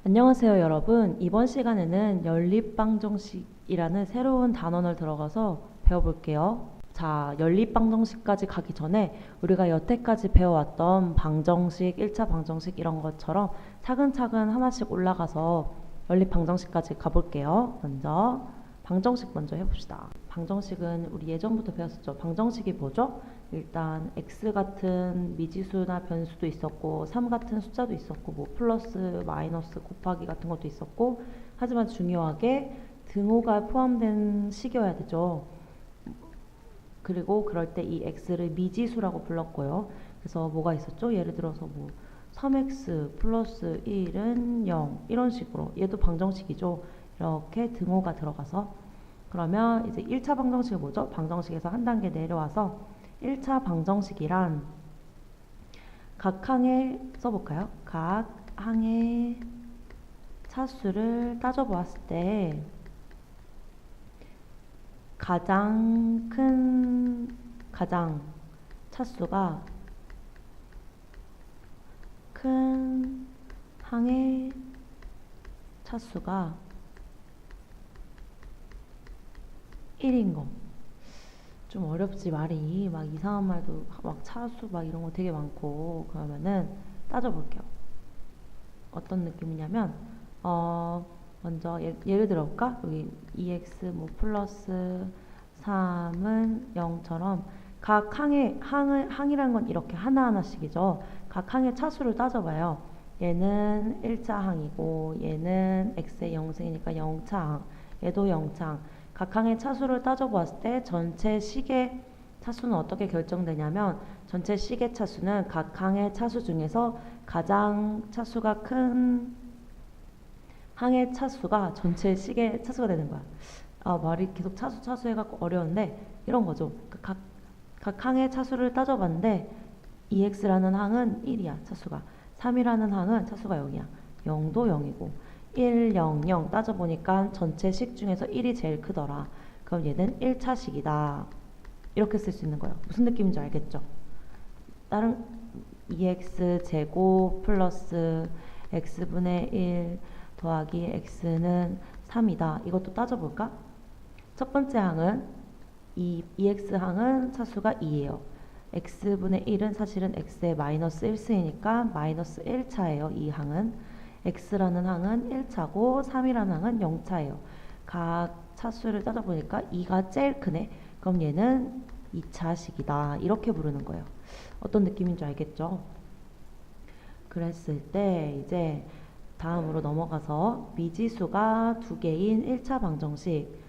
안녕하세요, 여러분. 이번 시간에는 연립방정식이라는 새로운 단원을 들어가서 배워볼게요. 자, 연립방정식까지 가기 전에 우리가 여태까지 배워왔던 방정식, 1차 방정식 이런 것처럼 차근차근 하나씩 올라가서 연립방정식까지 가볼게요. 먼저 방정식 먼저 해봅시다. 방정식은 우리 예전부터 배웠었죠. 방정식이 뭐죠? 일단 x 같은 미지수나 변수도 있었고 3 같은 숫자도 있었고 뭐 플러스 마이너스 곱하기 같은 것도 있었고, 하지만 중요하게 등호가 포함된 식이어야 되죠. 그리고 그럴 때 이 x를 미지수라고 불렀고요. 그래서 뭐가 있었죠? 예를 들어서 뭐 3x 플러스 1은 0 이런 식으로, 얘도 방정식이죠. 이렇게 등호가 들어가서, 그러면 이제 1차 방정식이 뭐죠? 방정식에서 한 단계 내려와서 1차 방정식이란 각 항에 써볼까요? 각 항의 차수를 따져보았을 때 가장 차수가 큰 항의 차수가 1인 거. 좀 어렵지, 말이. 막 이상한 말도 막 차수 막 이런 거 되게 많고. 그러면은 따져볼게요. 어떤 느낌이냐면 먼저 예를 들어 볼까? 여기 2x 뭐 플러스 3은 0처럼 각 항이라는 건 이렇게 하나하나씩이죠. 각 항의 차수를 따져봐요. 얘는 1차 항이고 얘는 x의 0승이니까 0차 항, 얘도 0차 항. 각 항의 차수를 따져보았을 때 전체 식의 차수는 어떻게 결정되냐면, 전체 식의 차수는 각 항의 차수 중에서 가장 차수가 큰 항의 차수가 전체 식의 차수가 되는 거야. 말이 계속 차수 해갖고 어려운데 이런 거죠. 각 항의 차수를 따져봤는데 2x라는 항은 1이야, 차수가. 3이라는 항은 차수가 0이야. 0도 0이고 1, 0, 0 따져보니까 전체 식 중에서 1이 제일 크더라. 그럼 얘는 1차식이다. 이렇게 쓸 수 있는 거예요. 무슨 느낌인지 알겠죠? 다른 2x 제곱 플러스 x분의 1 더하기 x는 3이다. 이것도 따져볼까? 첫 번째 항은 2x 항은 차수가 2예요. x분의 1은 사실은 x의 마이너스 1승이니까 마이너스 1차예요. 이 항은. x라는 항은 1차고 3이라는 항은 0차예요. 각 차수를 따져보니까 2가 제일 크네. 그럼 얘는 2차식이다. 이렇게 부르는 거예요. 어떤 느낌인지 알겠죠? 그랬을 때 이제 다음으로 넘어가서 미지수가 두 개인 1차 방정식.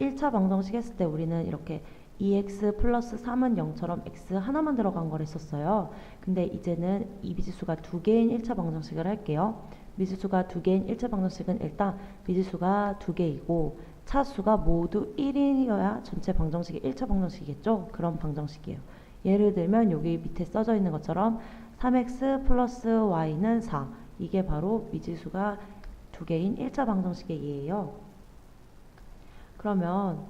1차 방정식 했을 때 우리는 이렇게 2x 플러스 3은 0처럼 x 하나만 들어간 걸 했었어요. 근데 이제는 이 미지수가 두 개인 1차 방정식을 할게요. 미지수가 두 개인 1차 방정식은 일단 미지수가 두 개이고 차수가 모두 1이어야 전체 방정식이 1차 방정식이겠죠? 그런 방정식이에요. 예를 들면 여기 밑에 써져 있는 것처럼 3x 플러스 y는 4. 이게 바로 미지수가 두 개인 1차 방정식의 예예요. 그러면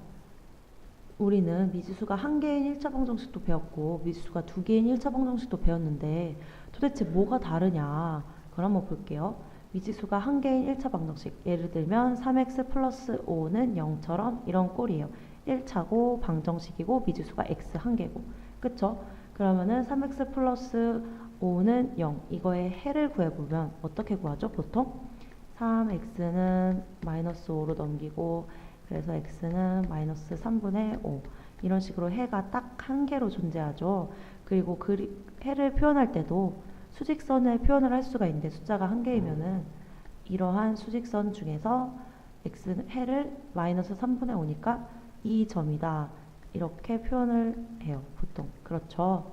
우리는 미지수가 한 개인 1차 방정식도 배웠고 미지수가 두 개인 1차 방정식도 배웠는데 도대체 뭐가 다르냐? 그걸 한번 볼게요. 미지수가 한 개인 1차 방정식, 예를 들면 3x 플러스 5는 0처럼 이런 꼴이에요. 1차고 방정식이고 미지수가 x 한 개고, 그쵸? 그러면은 3x 플러스 5는 0, 이거의 해를 구해보면 어떻게 구하죠? 보통 3x는 마이너스 5로 넘기고, 그래서 x는 마이너스 3분의 5, 이런 식으로 해가 딱 한 개로 존재하죠. 그리고 해를 표현할 때도 수직선을 표현을 할 수가 있는데 숫자가 한 개이면은 이러한 수직선 중에서 x 해를 마이너스 3분의 5니까 이 점이다. 이렇게 표현을 해요. 보통. 그렇죠.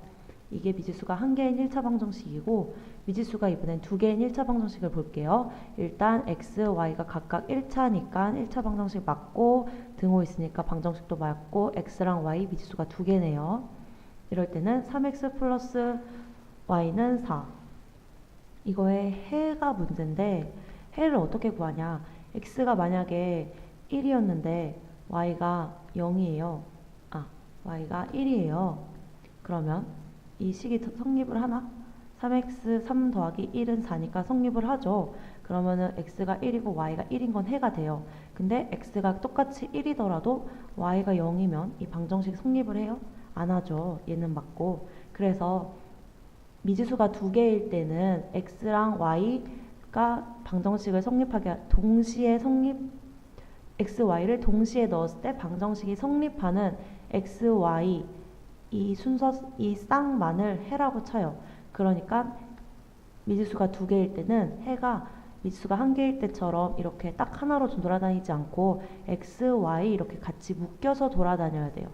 이게 미지수가 한 개인 1차 방정식이고, 미지수가 이번엔 두 개인 1차 방정식을 볼게요. 일단 x, y가 각각 1차니까 1차 방정식 맞고, 등호 있으니까 방정식도 맞고, x랑 y 미지수가 두 개네요. 이럴 때는 3x 플러스 y는 4. 이거의 해가 문제인데 해를 어떻게 구하냐? x가 만약에 1이었는데 y가 0이에요. y가 1이에요. 그러면 이 식이 성립을 하나? 3x 3 더하기 1은 4니까 성립을 하죠. 그러면은 x가 1이고 y가 1인 건 해가 돼요. 근데 x가 똑같이 1이더라도 y가 0이면 이 방정식 성립을 해요? 안 하죠. 얘는 맞고. 그래서 미지수가 두 개일 때는 x랑 y가 방정식을 성립하게 동시에 x, y를 동시에 넣었을 때 방정식이 성립하는 x, y 이 순서 이 쌍만을 해라고 쳐요. 그러니까 미지수가 두 개일 때는 해가 미지수가 한 개일 때처럼 이렇게 딱 하나로 돌아다니지 않고 x, y 이렇게 같이 묶여서 돌아다녀야 돼요.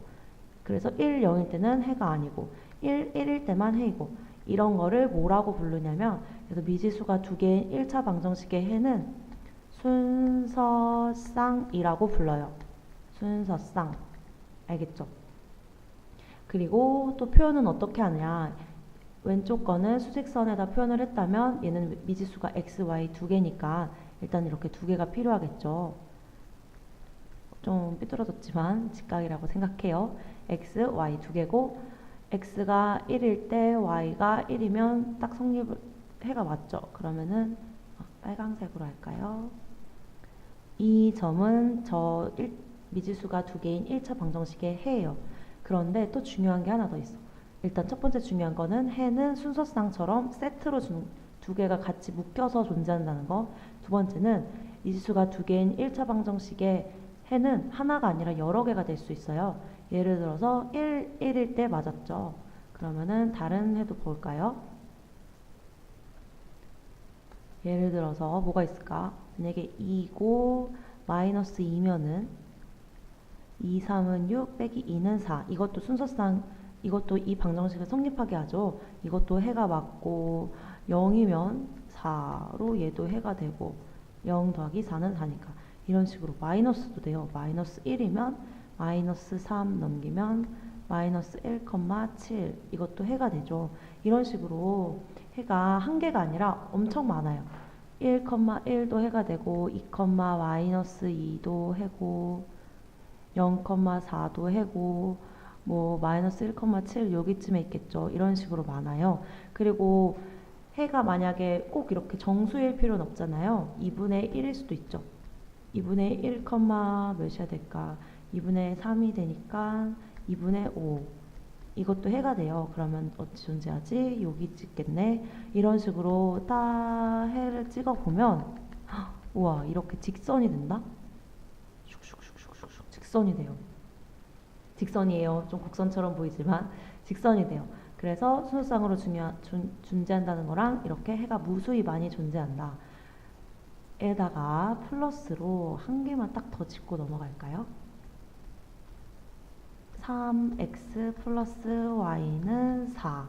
그래서 1, 0일 때는 해가 아니고 1, 1일 때만 해이고 이런 거를 뭐라고 부르냐면 그래서 미지수가 두 개인 1차 방정식의 해는 순서쌍이라고 불러요. 순서쌍. 알겠죠? 그리고 또 표현은 어떻게 하느냐. 왼쪽 거는 수직선에다 표현을 했다면 얘는 미지수가 x, y 두 개니까 일단 이렇게 두 개가 필요하겠죠. 좀 삐뚤어졌지만 직각이라고 생각해요. x, y 두 개고 x가 1일 때 y가 1이면 딱 해가 맞죠. 그러면은 빨강색으로 할까요? 이 점은 미지수가 두 개인 1차 방정식의 해예요. 그런데 또 중요한 게 하나 더 있어. 일단 첫 번째 중요한 거는 해는 순서쌍처럼 세트로 두 개가 같이 묶여서 존재한다는 거. 두 번째는 미지수가 두 개인 1차 방정식의 해는 하나가 아니라 여러 개가 될 수 있어요. 예를 들어서 1일 때 맞았죠. 그러면은 다른 해도 볼까요? 예를 들어서 뭐가 있을까? 만약에 2고 마이너스 2면은 2, 3은 6 빼기 2는 4. 이것도 순서상 이것도 이 방정식을 성립하게 하죠. 이것도 해가 맞고 0이면 4로 얘도 해가 되고 0 더하기 4는 4니까 이런 식으로 마이너스도 돼요. 마이너스 1이면 마이너스 3 넘기면 마이너스 1,7 이것도 해가 되죠. 이런 식으로 해가 한 개가 아니라 엄청 많아요. 1,1도 해가 되고 2, 마이너스 2도 해고 0,4도 해고 뭐 마이너스 1,7 여기쯤에 있겠죠. 이런 식으로 많아요. 그리고 해가 만약에 꼭 이렇게 정수일 필요는 없잖아요. 2분의 1일 수도 있죠. 2분의 1, 몇이야 될까? 2분의 3이 되니까 2분의 5 이것도 해가 돼요. 그러면 어찌 존재하지? 여기 찍겠네. 이런 식으로 딱 해를 찍어보면 우와 이렇게 직선이 된다? 슉슉슉슉슉 직선이 돼요. 직선이에요. 좀 곡선처럼 보이지만 직선이 돼요. 그래서 순서상으로 존재한다는 거랑 이렇게 해가 무수히 많이 존재한다. 에다가 플러스로 한 개만 딱 더 짚고 넘어갈까요? 3x 플러스 y는 4.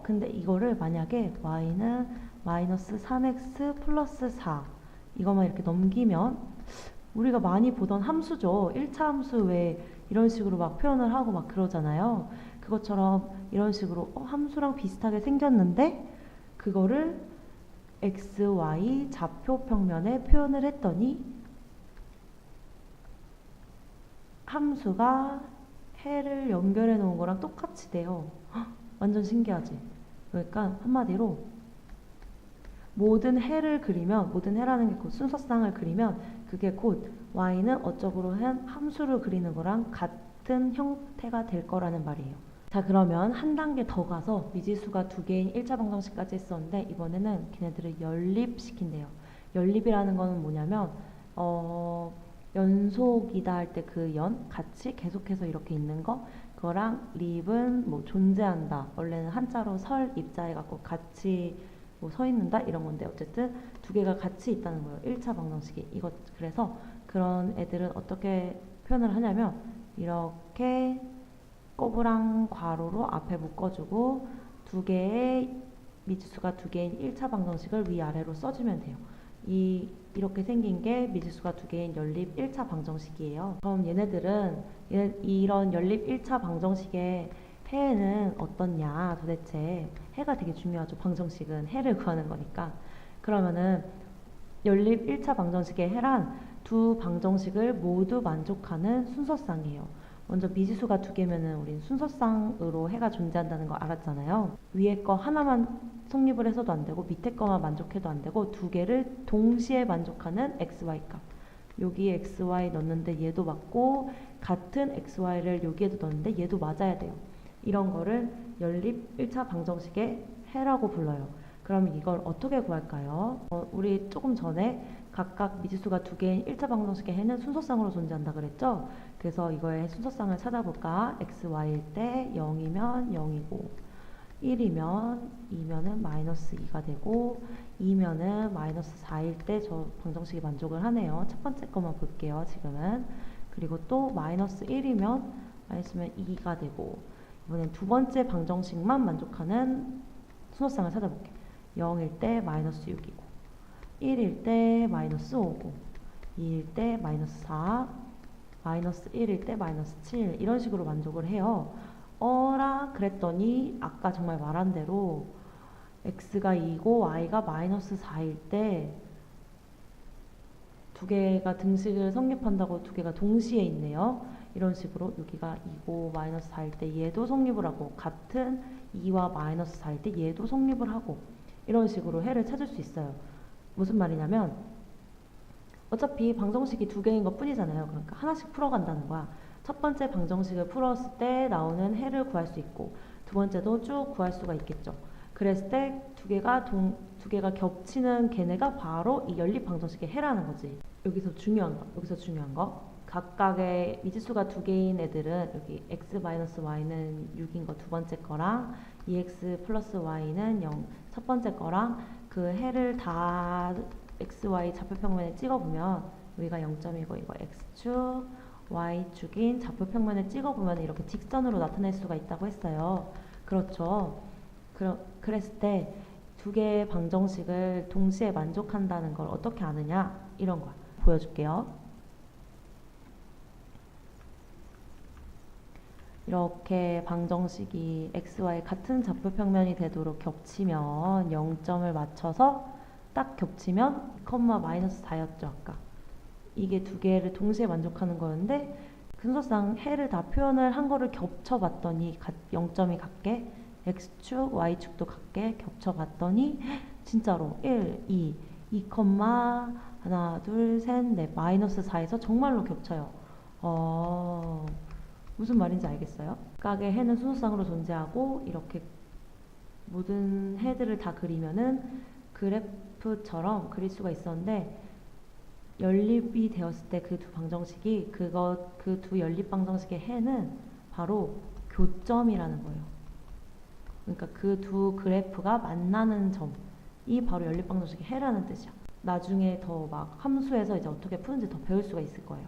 근데 이거를 만약에 y는 마이너스 3x 플러스 4 이것만 이렇게 넘기면 우리가 많이 보던 함수죠. 1차 함수 왜 이런 식으로 막 표현을 하고 막 그러잖아요. 그것처럼 이런 식으로 함수랑 비슷하게 생겼는데 그거를 x, y 좌표 평면에 표현을 했더니 함수가 해를 연결해 놓은 거랑 똑같이 돼요. 완전 신기하지? 그러니까 한마디로 모든 해를 그리면 모든 해라는 게 곧 순서쌍을 그리면 그게 곧 y는 어쩌고로 한 함수를 그리는 거랑 같은 형태가 될 거라는 말이에요. 자 그러면 한 단계 더 가서 미지수가 두 개인 1차 방정식까지 했었는데 이번에는 걔네들을 연립시킨대요. 연립이라는 거는 뭐냐면 연속이다 할 때 그 연 같이 계속해서 이렇게 있는 거 그거랑 립은 뭐 존재한다 원래는 한자로 설 입자 해갖고 같이 뭐 서 있는다 이런 건데 어쨌든 두 개가 같이 있다는 거예요. 1차 방정식이 이것 그래서 그런 애들은 어떻게 표현을 하냐면 이렇게 꼬부랑 괄호로 앞에 묶어주고 두 개의 미지수가 두 개인 1차 방정식을 위아래로 써주면 돼요. 이렇게 생긴 게 미지수가 두 개인 연립 1차 방정식이에요. 그럼 얘네들은 이런 연립 1차 방정식의 해는 어떻냐 도대체 해가 되게 중요하죠. 방정식은 해를 구하는 거니까. 그러면은 연립 1차 방정식의 해란 두 방정식을 모두 만족하는 순서쌍이에요. 먼저 미지수가 두 개면은 우린 순서상으로 해가 존재한다는 거 알았잖아요. 위에 거 하나만 성립을 해서도 안 되고 밑에 거만 만족해도 안 되고 두 개를 동시에 만족하는 xy 값. 여기에 xy 넣는데 얘도 맞고 같은 xy를 여기에도 넣는데 얘도 맞아야 돼요. 이런 거를 연립 1차 방정식의 해라고 불러요. 그럼 이걸 어떻게 구할까요? 우리 조금 전에 각각 미지수가 두 개인 1차 방정식의 해는 순서상으로 존재한다 그랬죠? 그래서 이거의 순서상을 찾아볼까? xy일 때 0이면 0이고 1이면 2면은 마이너스 2가 되고 2면은 마이너스 4일 때 저 방정식이 만족을 하네요. 첫 번째 것만 볼게요. 지금은. 그리고 또 마이너스 1이면 마이너스면 2가 되고 이번엔 두 번째 방정식만 만족하는 순서상을 찾아볼게요. 0일 때 마이너스 6이고 1일 때 마이너스 5고 2일 때 마이너스 4 마이너스 1일 때 마이너스 7 이런 식으로 만족을 해요. 어라 그랬더니 아까 정말 말한 대로 x가 2고 y가 마이너스 4일 때 두 개가 등식을 성립한다고 두 개가 동시에 있네요. 이런 식으로 여기가 2고 마이너스 4일 때 얘도 성립을 하고 같은 2와 마이너스 4일 때 얘도 성립을 하고 이런 식으로 해를 찾을 수 있어요. 무슨 말이냐면 어차피 방정식이 두 개인 것 뿐이잖아요. 그러니까 하나씩 풀어간다는 거야. 첫 번째 방정식을 풀었을 때 나오는 해를 구할 수 있고 두 번째도 쭉 구할 수가 있겠죠. 그랬을 때 두 개가 겹치는 걔네가 바로 이 연립 방정식의 해라는 거지. 여기서 중요한 거. 각각의 미지수가 두 개인 애들은 여기 x-y는 6인 거 두 번째 거랑 2x 플러스 y는 0 첫 번째 거랑 그 해를 다 xy 좌표평면에 찍어보면 여기가 0점이고 이거 x축 y축인 좌표평면에 찍어보면 이렇게 직선으로 나타낼 수가 있다고 했어요. 그렇죠. 그랬을 때 두 개의 방정식을 동시에 만족한다는 걸 어떻게 아느냐 이런 거 보여줄게요. 이렇게 방정식이 xy 같은 좌표평면이 되도록 겹치면 0점을 맞춰서 딱 겹치면 마이너스 4였죠 아까. 이게 두 개를 동시에 만족하는 거였는데 근소상 해를 다 표현을 한 거를 겹쳐봤더니 0점이 같게 x축, y축도 같게 겹쳐봤더니 진짜로 1, 2, 2, 하나, 둘, 셋, 넷 마이너스 4에서 정말로 겹쳐요. 무슨 말인지 알겠어요? 각각의 해는 순서상으로 존재하고 이렇게 모든 해들을 다 그리면은 그래프처럼 그릴 수가 있었는데 연립이 되었을 때 그 두 방정식이 그 두 연립 방정식의 해는 바로 교점이라는 거예요. 그러니까 그 두 그래프가 만나는 점이 바로 연립 방정식의 해라는 뜻이야. 나중에 더 막 함수에서 이제 어떻게 푸는지 더 배울 수가 있을 거예요.